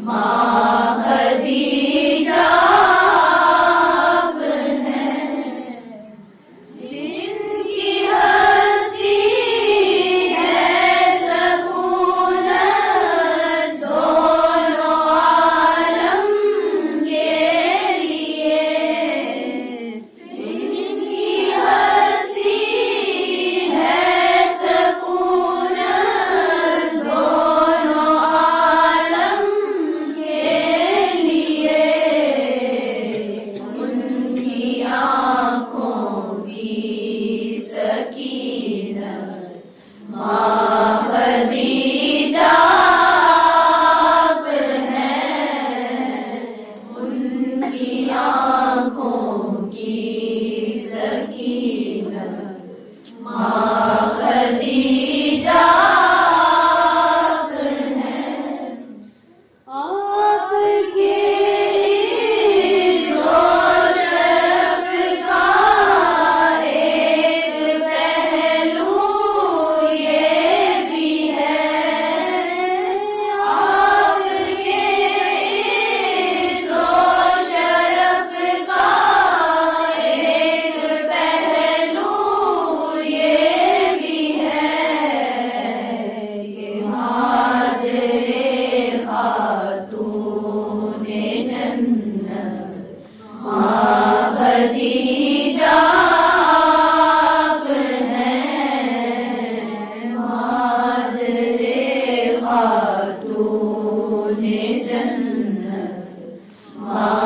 माँ खदीजा आप हैं, जिनकी हस्ती है सकूनत दोनों आलम के लिए, जिनकी हस्ती है सकूनत दोनों आलम के लिए, उनकी आँखों की सकीनत माँ खदीजा आप हैं, उनकी आँखों की सकीनत माँ खदीजा आप हैं। आपके इज़्ज़ो शरफ़ का एक पहलू ये भी है, आपके इज़्ज़ो शरफ़ का एक पहलू ये भी है कि मादरे खातूने जन्नत माँ खदीजा आप हैं, मादरे खातूने जन्नत माँ